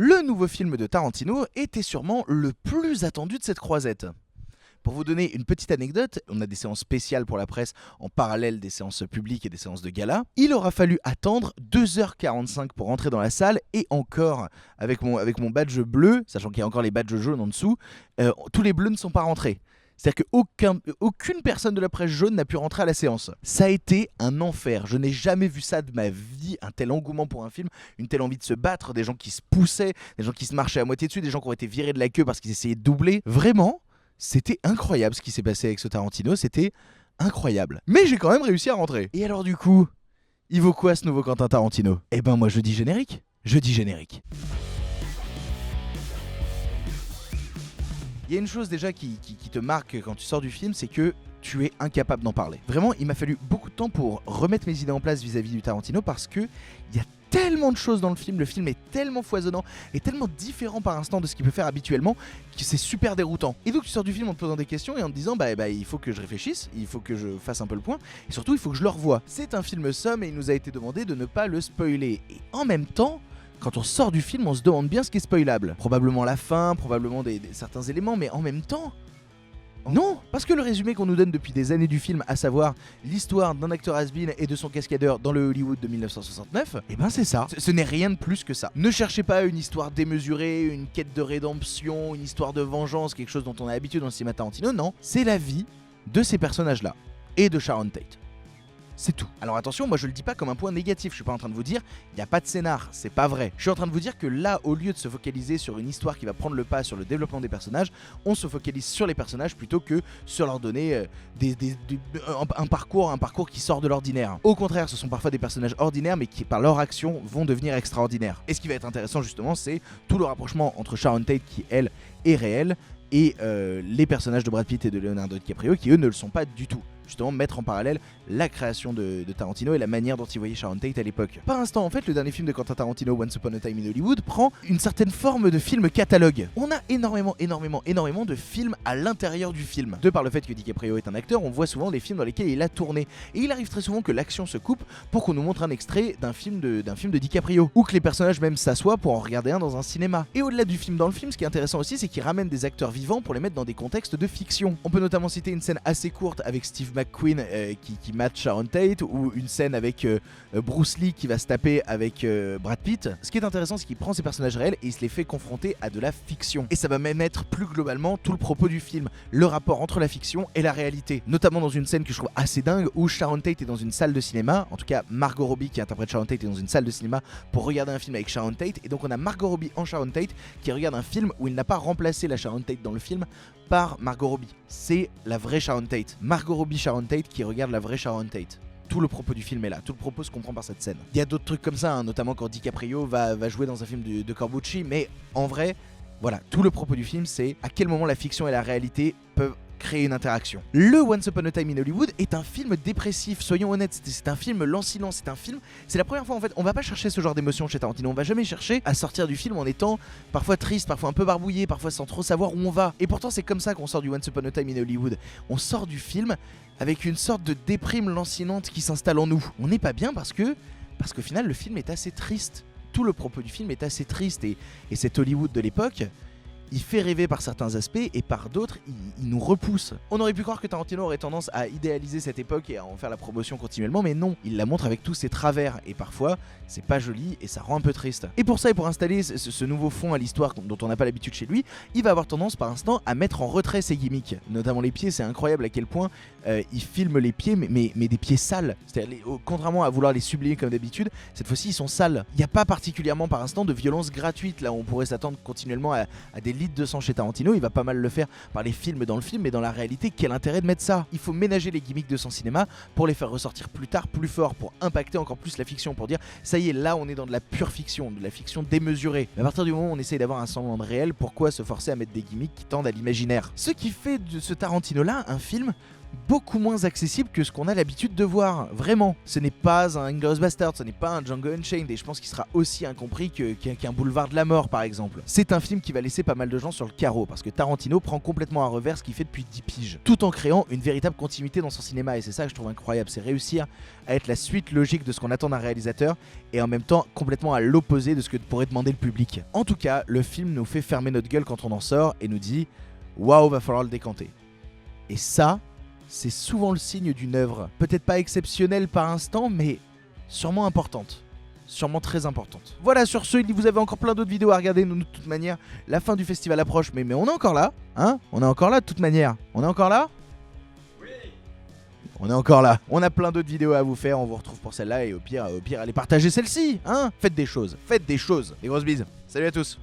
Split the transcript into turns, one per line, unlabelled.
Le nouveau film de Tarantino était sûrement le plus attendu de cette croisette. Pour vous donner une petite anecdote, on a des séances spéciales pour la presse en parallèle des séances publiques et des séances de gala. Il aura fallu attendre 2h45 pour rentrer dans la salle et encore, avec mon badge bleu, sachant qu'il y a encore les badges jaunes en dessous, tous les bleus ne sont pas rentrés. C'est-à-dire qu'aucune personne de la presse jaune n'a pu rentrer à la séance. Ça a été un enfer. Je n'ai jamais vu ça de ma vie, un tel engouement pour un film, une telle envie de se battre, des gens qui se poussaient, des gens qui se marchaient à moitié dessus, des gens qui ont été virés de la queue parce qu'ils essayaient de doubler. Vraiment, c'était incroyable ce qui s'est passé avec ce Tarantino, c'était incroyable. Mais j'ai quand même réussi à rentrer. Et alors du coup, il vaut quoi ce nouveau Quentin Tarantino ? Eh ben moi je dis générique. Je dis générique. Il y a une chose déjà qui te marque quand tu sors du film, c'est que tu es incapable d'en parler. Vraiment, il m'a fallu beaucoup de temps pour remettre mes idées en place vis-à-vis du Tarantino parce que il y a tellement de choses dans le film est tellement foisonnant et tellement différent par instant de ce qu'il peut faire habituellement que c'est super déroutant. Et donc tu sors du film en te posant des questions et en te disant il faut que je réfléchisse, il faut que je fasse un peu le point et surtout il faut que je le revoie. C'est un film somme et il nous a été demandé de ne pas le spoiler. Et en même temps, quand on sort du film, on se demande bien ce qui est spoilable. Probablement la fin, probablement certains éléments, mais en même temps... Non, parce que le résumé qu'on nous donne depuis des années du film, à savoir l'histoire d'un acteur has-been et de son cascadeur dans le Hollywood de 1969, eh ben c'est ça. Ce n'est rien de plus que ça. Ne cherchez pas une histoire démesurée, une quête de rédemption, une histoire de vengeance, quelque chose dont on a l'habitude dans le cinéma Tarantino, non. C'est la vie de ces personnages-là et de Sharon Tate. C'est tout. Alors attention, moi je le dis pas comme un point négatif, je suis pas en train de vous dire il n'y a pas de scénar, c'est pas vrai. Je suis en train de vous dire que là, au lieu de se focaliser sur une histoire qui va prendre le pas sur le développement des personnages, on se focalise sur les personnages plutôt que sur leur donner un parcours qui sort de l'ordinaire. Au contraire, ce sont parfois des personnages ordinaires mais qui par leur action vont devenir extraordinaires. Et ce qui va être intéressant justement, c'est tout le rapprochement entre Sharon Tate qui elle est réelle et les personnages de Brad Pitt et de Leonardo DiCaprio qui eux ne le sont pas du tout. Justement mettre en parallèle la création de Tarantino et la manière dont il voyait Sharon Tate à l'époque. Par instant, en fait, le dernier film de Quentin Tarantino, Once Upon a Time in Hollywood, prend une certaine forme de film catalogue. On a énormément de films à l'intérieur du film. De par le fait que DiCaprio est un acteur, on voit souvent des films dans lesquels il a tourné. Et il arrive très souvent que l'action se coupe pour qu'on nous montre un extrait d'un film de DiCaprio. Ou que les personnages même s'assoient pour en regarder un dans un cinéma. Et au-delà du film dans le film, ce qui est intéressant aussi, c'est qu'il ramène des acteurs vivants pour les mettre dans des contextes de fiction. On peut notamment citer une scène assez courte avec Steve McQueen qui match Sharon Tate, ou une scène avec Bruce Lee qui va se taper avec Brad Pitt. Ce qui est intéressant, c'est qu'il prend ces personnages réels et il se les fait confronter à de la fiction. Et ça va même être plus globalement tout le propos du film, le rapport entre la fiction et la réalité. Notamment dans une scène que je trouve assez dingue où Sharon Tate est dans une salle de cinéma, en tout cas Margot Robbie qui interprète Sharon Tate est dans une salle de cinéma pour regarder un film avec Sharon Tate, et donc on a Margot Robbie en Sharon Tate qui regarde un film où il n'a pas remplacé la Sharon Tate dans le film par Margot Robbie. C'est la vraie Sharon Tate. Margot Robbie Sharon Tate qui regarde la vraie Sharon Tate. Tout le propos du film est là, tout le propos se comprend par cette scène. Il y a d'autres trucs comme ça, notamment quand DiCaprio va jouer dans un film de Corbucci, mais en vrai, voilà, tout le propos du film, c'est à quel moment la fiction et la réalité peuvent créer une interaction. Le Once Upon a Time in Hollywood est un film dépressif, soyons honnêtes, c'est un film lent-silence, c'est la première fois en fait, on va pas chercher ce genre d'émotion chez Tarantino, on va jamais chercher à sortir du film en étant parfois triste, parfois un peu barbouillé, parfois sans trop savoir où on va. Et pourtant c'est comme ça qu'on sort du Once Upon a Time in Hollywood, on sort du film avec une sorte de déprime lancinante qui s'installe en nous. On n'est pas bien parce qu'au final le film est assez triste, tout le propos du film est assez triste, et cet Hollywood de l'époque, il fait rêver par certains aspects et par d'autres, il nous repousse. On aurait pu croire que Tarantino aurait tendance à idéaliser cette époque et à en faire la promotion continuellement, mais non, il la montre avec tous ses travers et parfois c'est pas joli et ça rend un peu triste. Et pour ça et pour installer ce nouveau fond à l'histoire dont on n'a pas l'habitude chez lui, il va avoir tendance par instant à mettre en retrait ses gimmicks, notamment les pieds. C'est incroyable à quel point il filme les pieds mais des pieds sales. C'est-à-dire, contrairement à vouloir les sublimer comme d'habitude, cette fois-ci ils sont sales. Il n'y a pas particulièrement par instant de violence gratuite là où on pourrait s'attendre continuellement à des litres de sang chez Tarantino. Il va pas mal le faire par les films dans le film, mais dans la réalité, quel intérêt de mettre ça? Il faut ménager les gimmicks de son cinéma pour les faire ressortir plus tard, plus fort, pour impacter encore plus la fiction, pour dire ça y est, là on est dans de la pure fiction, de la fiction démesurée. Mais à partir du moment où on essaye d'avoir un semblant de réel, pourquoi se forcer à mettre des gimmicks qui tendent à l'imaginaire? Ce qui fait de ce Tarantino là un film beaucoup moins accessible que ce qu'on a l'habitude de voir. Vraiment, ce n'est pas un Inglourious Basterds, ce n'est pas un Django Unchained, et je pense qu'il sera aussi incompris qu'un Boulevard de la Mort par exemple. C'est un film qui va laisser pas mal de gens sur le carreau, parce que Tarantino prend complètement à revers ce qu'il fait depuis 10 piges, tout en créant une véritable continuité dans son cinéma, et c'est ça que je trouve incroyable, c'est réussir à être la suite logique de ce qu'on attend d'un réalisateur, et en même temps complètement à l'opposé de ce que pourrait demander le public. En tout cas, le film nous fait fermer notre gueule quand on en sort, et nous dit « Waouh, va falloir le décanter ». Et ça, c'est souvent le signe d'une œuvre, peut-être pas exceptionnelle par instant, mais sûrement importante. Sûrement très importante. Voilà, sur ce, vous avez encore plein d'autres vidéos à regarder. Nous, de toute manière, la fin du festival approche, mais on est encore là, hein. On est encore là de toute manière. On est encore là. Oui. On est encore là. On a plein d'autres vidéos à vous faire. On vous retrouve pour celle-là et au pire, allez partager celle-ci, hein. Faites des choses. Les grosses bises. Salut à tous.